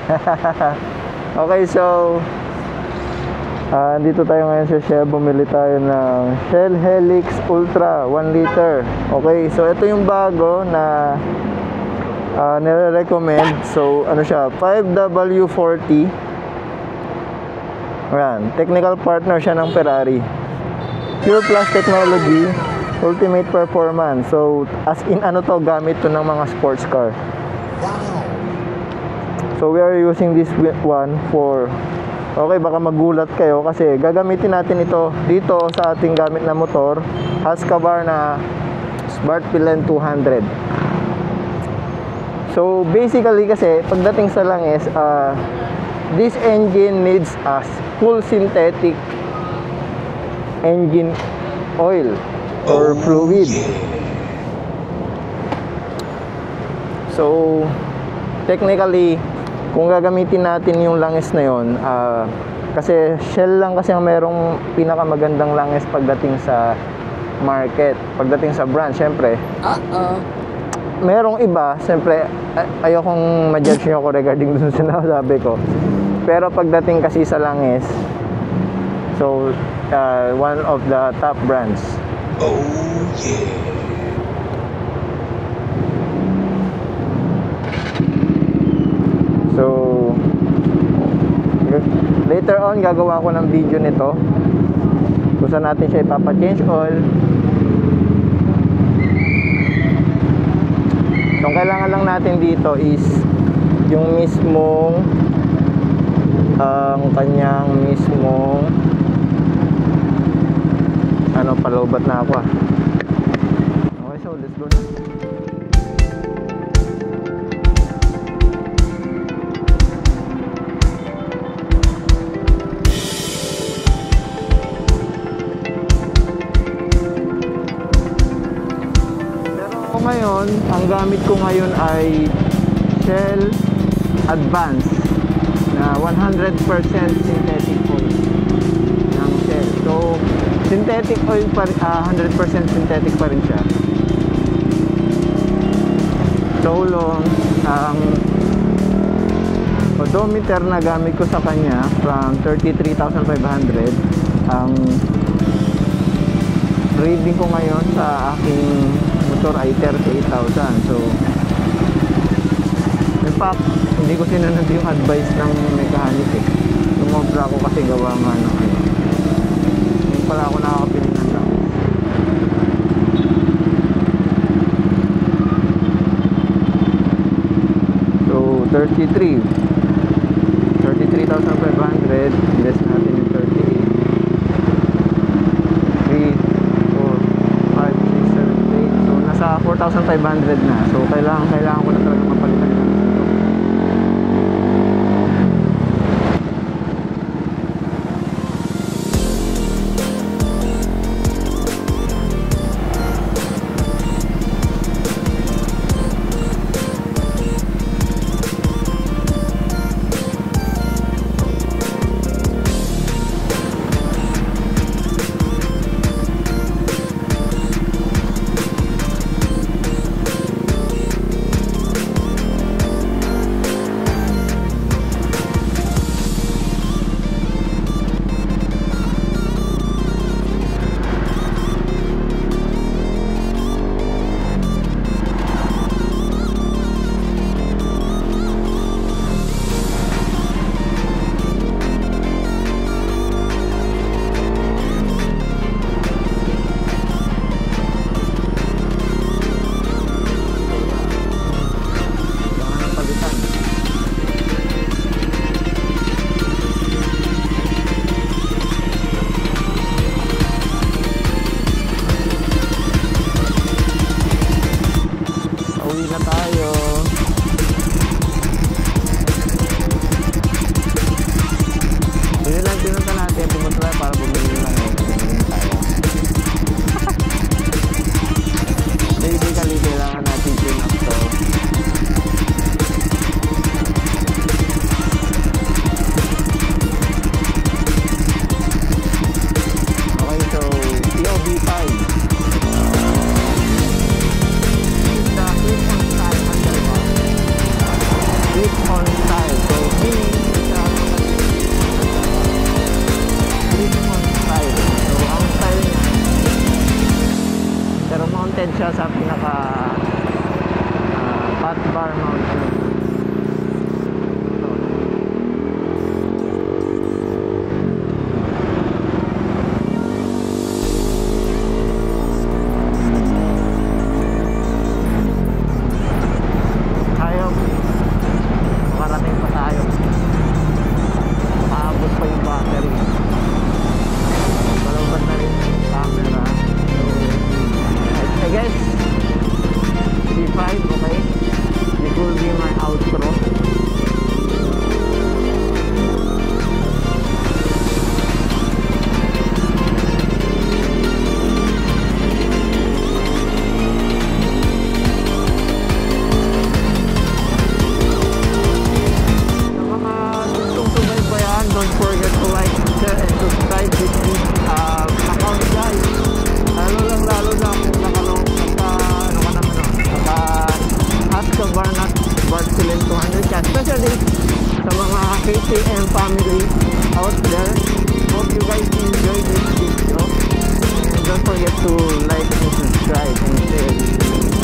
Okay, so dito tayo ngayon sa Shell. Bumili tayo ng Shell Helix Ultra 1 liter. Okay, so ito yung bago na nire-recommend. So ano siya, 5W40. Ayan, technical partner siya ng Ferrari. Pure Plus technology, ultimate performance. So as in ano to, gamit to ng mga sports car. So we are using this one for, okay, baka magulat kayo kasi gagamitin natin ito dito sa ating gamit na motor, Husqvarna Smartfilen 200. So basically kasi pagdating sa langis, this engine needs a full synthetic engine oil or fluid. So technically, kung gagamitin natin yung langis na yon, kasi Shell lang kasi ang merong pinakamagandang langis pagdating sa market, pagdating sa brand. Syempre merong iba, syempre ayokong ma-judge nyo ako regarding dun sa sinasabi ko, pero pagdating kasi sa langis, so one of the top brands. Oh yeah. So later on gagawa ko ng video nito kung saan natin siya ipapa-change oil. So ang kailangan lang natin dito is yung mismong kanyang mismong palaubat na ako Okay, so let's go na. Ngayon, ang gamit ko ngayon ay Shell Advance na 100% synthetic oil ng Shell. So, synthetic oil pa, 100% synthetic pa rin siya. So long, ang odometer na gamit ko sa kanya from 33,500, ang reading ko ngayon sa aking motor ay 38,000. So in fact, hindi ko sinunod yung advice ng mechanic Sumobra ako kasi gawa nga hindi pala ako nakakapili ng langis. So 33,500 less natin yung 38. 4,500 na. So kailangan ko na talaga mapalitan ng ito. KTM family out there. Hope you guys enjoyed this video. And don't forget to like and subscribe and share.